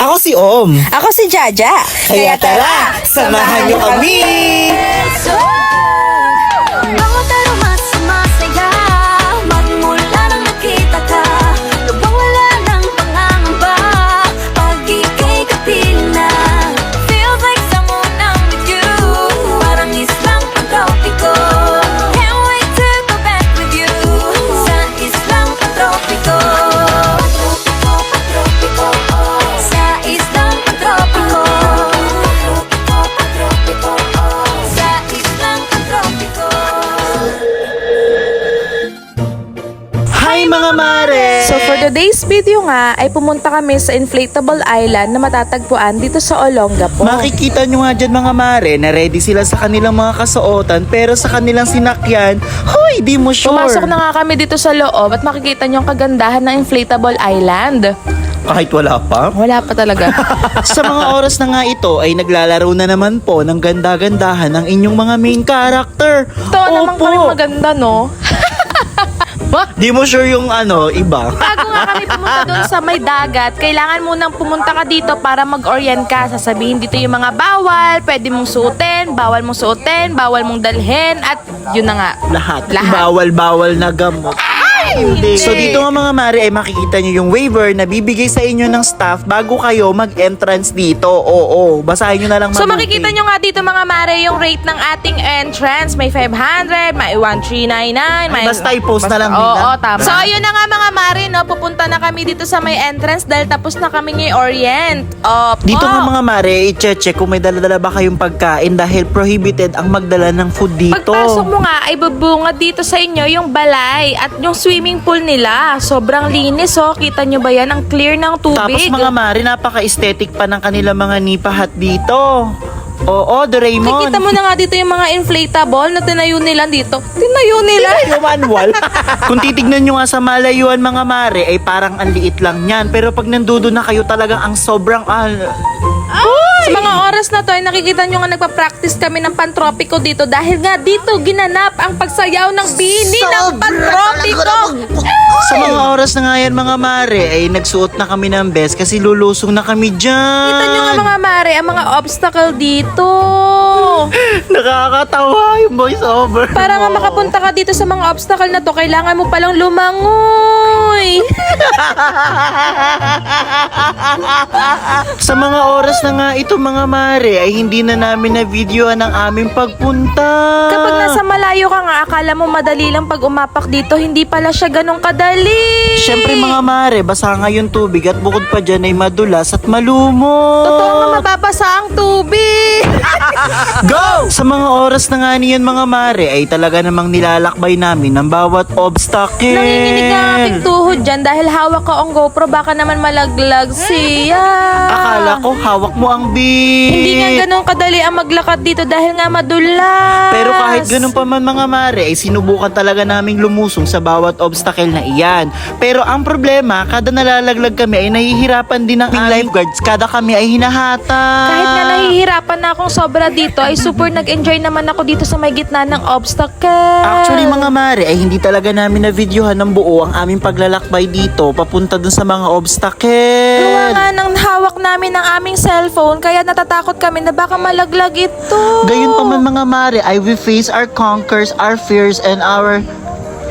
Ako si Om. Ako si Jaja. Kaya tara, samahan niyo kami! Bawat aroma sumasaya, magmula nang nakita ka. Lubang wala ng pangangamba, pag ika'y kapiling na. Feels like someone I'm with you, parang islang pantropiko. Can't wait to go back with you, sa islang pantropiko. Pantropiko, sa islang pantropiko. Sa islang pantropiko. Hi mga mare! So for today's video nga ay pumunta kami sa inflatable island na matatagpuan dito sa Olongapo. Makikita nyo nga dyan mga mare na ready sila sa kanilang mga kasuotan pero sa kanilang sinakyan, hoy, di mo sure. Pumasok na nga kami dito sa loob at makikita nyo ang kagandahan ng inflatable island. Kahit wala pa. Wala pa talaga. Sa mga oras na nga ito ay naglalaro na naman po ng ganda-gandahan ng inyong mga main character. Ito naman kami maganda, no? Di mo sure yung iba. Bago nga kami pumunta doon sa may dagat, kailangan munang pumunta ka dito para mag-orient ka. Sasabihin dito yung mga bawal, pwede mong suotin, bawal mong suotin, bawal mong dalhin, at yun na nga. Lahat. Lahat. Bawal-bawal na gamot. Hindi. So dito nga mga mare ay makikita nyo yung waiver na bibigay sa inyo ng staff bago kayo mag-entrance dito. Oo, basahin nyo na lang So mabuti. makikita nyo nga dito mga mare yung rate ng ating entrance. May 500, may 1399, may... Basta i-post na lang Oo, nila. tama. So ayun na nga mga mare, no, pupunta na kami dito sa may entrance dahil tapos na kami ng orient. Opo. Dito nga mga mare, i-check kung may dala-dala ba kayong pagkain dahil prohibited ang magdala ng food dito. Pagpasok mo nga ay bubungad dito sa inyo yung balay at yung swimming pool nila. Sobrang linis, oh. Kita nyo ba yan? Ang clear ng tubig. Tapos mga mare, napaka-aesthetic pa ng kanilang mga nipahat dito. Oo, Doraemon. Nakikita mo na nga dito yung mga inflatable na tinayo nila dito. Tinayo nila? Yung manual. Kung titignan nyo nga sa malayuan mga mare, ay parang ang liit lang yan. Pero pag nandudo na kayo talagang ang sobrang... Sa mga oras na to ay nakikita nyo nga nagpa-practice kami ng pantropiko dito dahil nga dito ginanap ang pagsayaw ng bini ng pantropiko. Sa mga oras na nga yan mga mare, ay nagsuot na kami ng best kasi lulusong na kami dyan. Kita nyo nga mga mare ang mga obstacle dito. Nakakatawa yung voice over. Para nga makapunta ka dito sa mga obstacle na to, kailangan mo palang lumangoy. Sa mga oras na nga ito mga mare, ay hindi na namin na videoan ang aming pagpunta. Kapag nasa malayo ka nga, akala mo madali lang pag umapak dito, hindi pala siya ganong kadali. Siyempre mga mare, basa nga yung tubig at bukod pa dyan ay madulas at malumot. Totoo nga mababasa ang tubig. Go! Sa mga oras na nga niyan mga mare, ay talaga namang nilalakbay namin ang bawat obstacle. Nanginginig ang aking tuhod dyan dahil hawak ko ang GoPro, baka naman malaglag siya. Akala ko hawak mo ang beat. Hindi nga ganun kadali ang maglakad dito dahil nga madulas. Pero kahit ganun pa man mga mare, ay sinubukan talaga naming lumusong sa bawat obstacle na iyan. Pero ang problema, kada nalalaglag kami ay nahihirapan din ang aming lifeguards. Kada kami ay hinahata. Kahit nga nahihirapan na akong sobra dito, ay super nag-enjoy naman ako dito sa may gitna ng obstacle. Actually mga mare, ay hindi talaga namin na videohan ng buo ang aming paglalakbay dito papunta dun sa mga obstacle. Gawa nga ng hawak namin ng aming cellphone, kaya natatakot kami na baka malaglag ito. Gayun pa man mga mare, I will face our conquers, our fears, and our...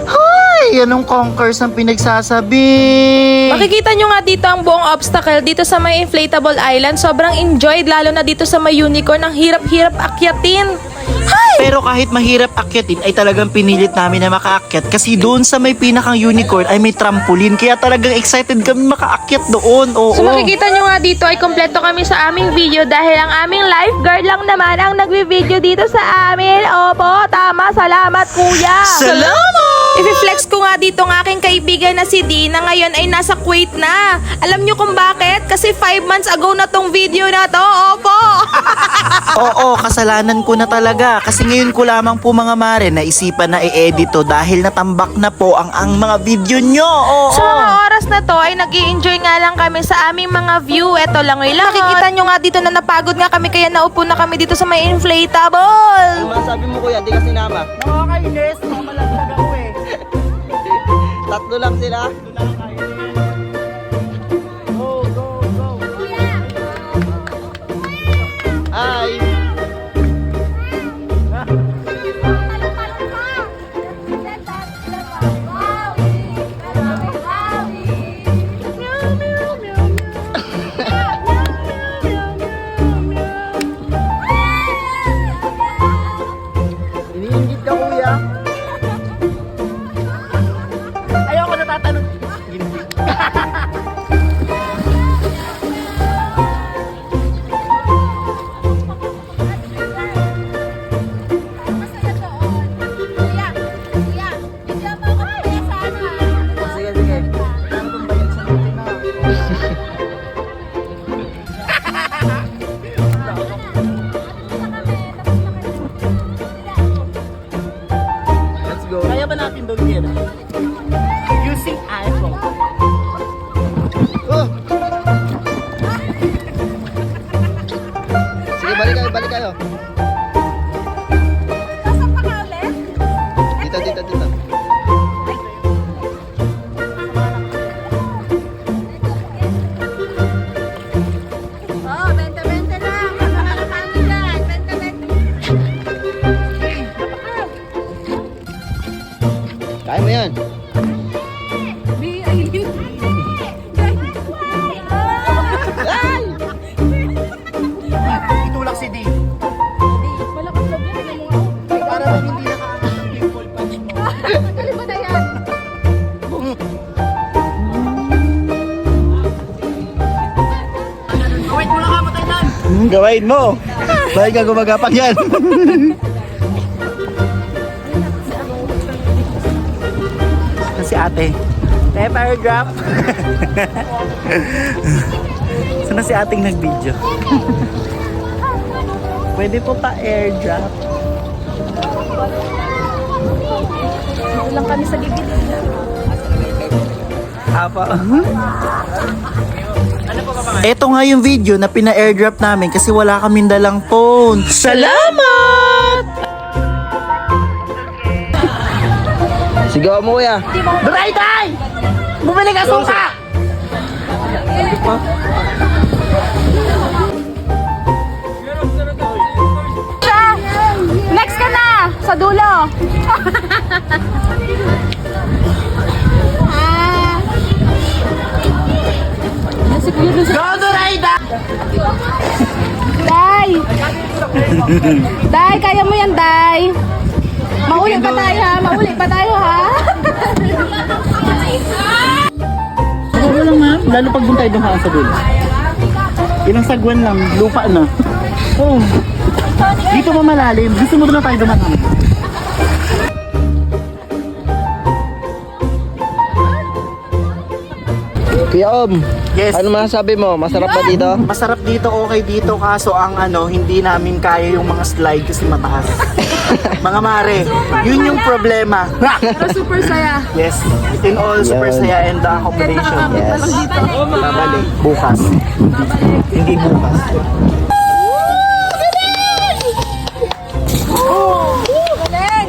Hay! Anong conquers ang pinagsasabi? Makikita nyo nga dito ang buong obstacle dito sa may inflatable island. Sobrang enjoyed, lalo na dito sa may unicorn. Ang hirap-hirap akyatin. Pero kahit mahirap akyatin, ay talagang pinilit namin na makaakyat kasi doon sa may pinakang unicorn ay may trampoline. Kaya talagang excited kami makaakyat doon. Oo. So makikita nyo nga dito ay kompleto kami sa aming video dahil ang aming lifeguard lang naman ang nagvi-video dito sa amin. Opo, tama. Salamat, kuya. Salamat! I-flex ko nga dito ng aking kaibigan na si Dee na ngayon ay nasa Kuwait na. Alam nyo kung bakit? Kasi 5 months ago na tong video na to. Opo. Oo, kasalanan ko na talaga. Kasi ngayon ko lamang po mga mare naisipan na i-edit to dahil natambak na po ang mga video nyo. Oo. Sa mga oras na to ay nag-i-enjoy nga lang kami sa aming mga view. Eto lang lang. Makikita nyo nga dito na napagod nga kami kaya naupo na kami dito sa may inflatable. Masabi mo kuya, di ka sinama. Nakakainis, mamalaglag ako eh. Tatlo lang sila. Go, go, go. babalik kayo. Nasaan pa ka ulit? Dito. Oo, 20-20 lang. Nakakakano dyan. 20-20. Kaya mo yan. Itulak si D. Para bang hindi nakakakita ng pimple patch mo. Gawin mo na ka, matay dan! Gawain mo! Bakit ka gumagapang yan? Si ate. Pepper drop. Sana si ating nag-video. Pwede po pa airdrop. Dito lang kami sa gigit. Apa. Ito nga yung video na pina-airdrop namin kasi wala kaming dalang phone. Salamat! Sigaw mo kuya. Day! Bumili ka suka! Next ka na! Sa dulo! Go to Rayda! Day! Day, kaya mo yan, Day! Mauli pa tayo ha! Mauli pa tayo ha! Siguro lang ma'am, lalo pag doon tayo dumaan sa dulo. Ilang sagwan lang, lupa na. Oh. Dito pa malalim, gusto mo na tayo dumaan. Kuya Om, Yes. ano masasabi mo? Masarap ba dito? Masarap dito, okay dito, kaso ang hindi namin kaya yung mga slide kasi mataas. Mga mare, yun yung problema. Pero super saya. Yes, in all, super Yan. saya and the accommodation. Yes. Babalik, bukas. Hindi bukas.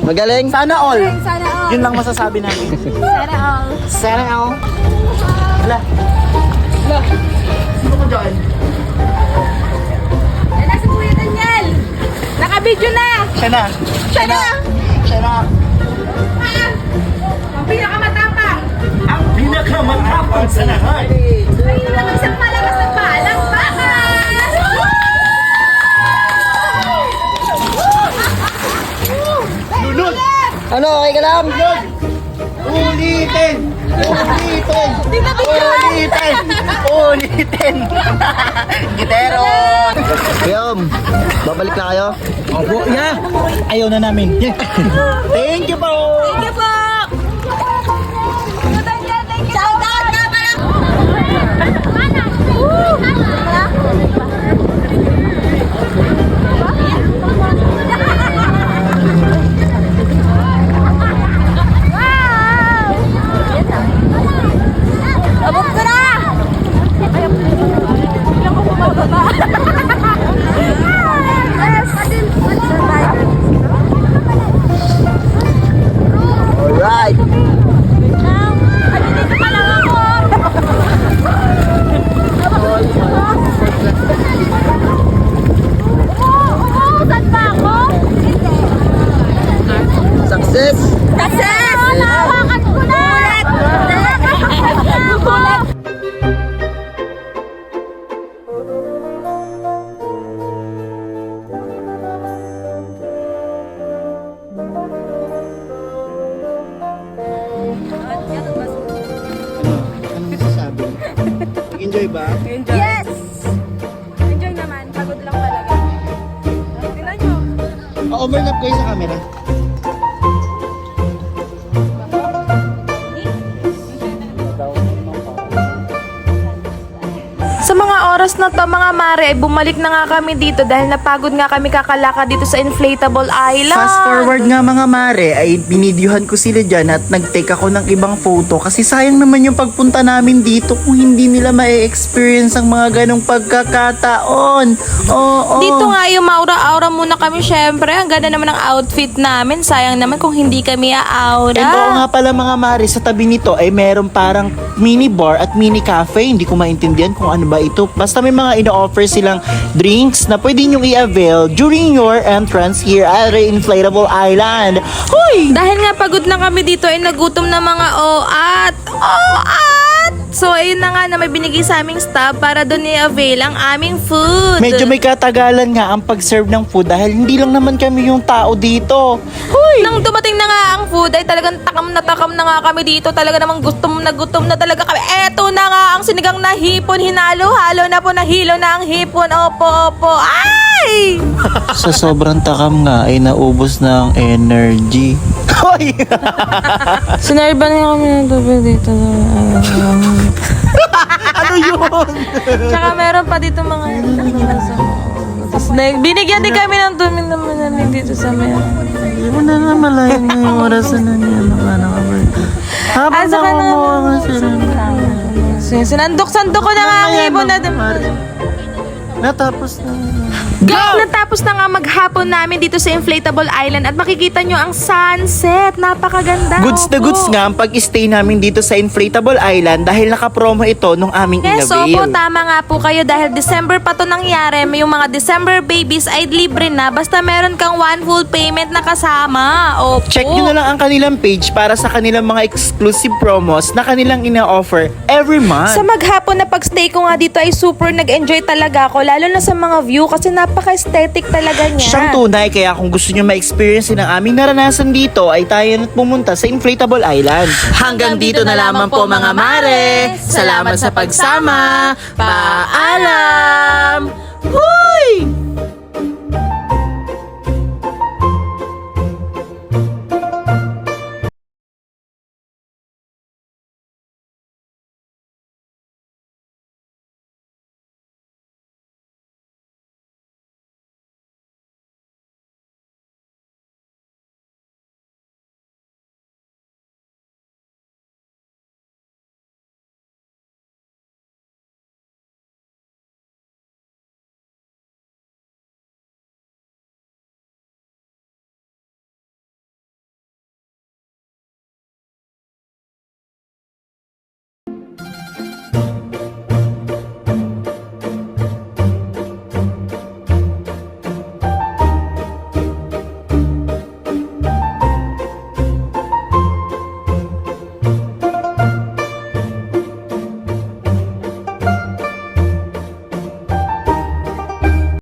Magaling? Sana all. Sana all. Yun lang masasabi namin. Sana all. Sana all. Hala. Sino ko dyan? Yan na si Kuya Daniel! Naka-video na! Siya na. Siya na! Siya na. Ang pinakamatapang! Ang pinakamatapang sa lahat. Ay, naman isang malakas na palang bakas! Lunod! Ano, okay ka lang? Ulitin! Ulitin! Ulitin! Ulitin! Gitero! Kuya Om, babalik na kayo? Opo, yeah! Ayaw na namin. Thank you po! Thank you po! Kuya Daniel, thank you! Shout out na pala! Abot ko na! Bilang ko bumababa. Alright! Dito pa lang ako! Saan pa ako? Success! Success! Nahawakan ko na! Ulit! Ano masasabi? Nag-enjoy ba? Yes! Enjoy naman. Pagod lang talaga. Tingnan nyo. Overlap kayo sa camera. Sa mga oras oras na to mga mare, ay bumalik na nga kami dito dahil napagod nga kami kakalakad dito sa Inflatable Island. Fast forward nga mga mare, ay binidyohan ko sila dyan at nag-take ako ng ibang photo kasi sayang naman yung pagpunta namin dito kung hindi nila ma-experience ang mga ganong pagkakataon. Oo. Dito nga yung maura-aura muna kami syempre. Ang ganda naman ng outfit namin. Sayang naman kung hindi kami aura. And oo nga pala mga mare, sa tabi nito ay meron parang mini bar at mini cafe. Hindi ko maintindihan kung ano ba ito. Basta may mga ino-offer silang drinks na pwede nyong i-avail during your entrance here at the Inflatable Island. Hoy! Dahil nga pagod na kami dito ay nagutom na mga oat. So ayun na nga na may binigay sa aming staff para doon i-avail ang aming food. Medyo may katagalan nga ang pag-serve ng food dahil hindi lang naman kami yung tao dito. Hoy! Nang dumating na nga ang food ay talagang takam na nga kami dito. Talaga namang gutom na talaga kami. Eto na nga ang sinigang na hipon. Hinalo-halo na po, nahilo na ang hipon. Opo. Ay! Sa sobrang takam nga ay naubos na ang energy. Hoy! Sinerban nga kami ng tubig dito. Ano yun? Tsaka meron pa dito mga tapos binigyan din kami ng tubig naman dito sa may Hindi mo na namalayan na yung orasan na niya. Habang saka na- nakukuha nga sila. Sinandok-sandok ko na nga ang hipon natin. Natapos na. Guys, natapos na nga maghapon namin dito sa Inflatable Island at makikita nyo ang sunset. Napakaganda. Goods na Opo. goods nga ang pag-stay namin dito sa Inflatable Island dahil naka-promo ito nung aming Yes, in-avail. opo, tama nga po kayo dahil December pa to nangyari. May yung mga December babies ay libre na basta meron kang one full payment na kasama. Opo. Check nyo na lang ang kanilang page para sa kanilang mga exclusive promos na kanilang ina-offer every month. Sa maghapon na pag-stay ko nga dito ay super nag-enjoy talaga ako. Lalo na sa mga view kasi napaka-aesthetic talaga niya. Siyang tunay, kaya kung gusto nyo ma-experience ang aming naranasan dito ay tayo na't pumunta sa Inflatable Island. Hanggang dito na lamang po mga mare. Salamat sa pagsama. Paalam!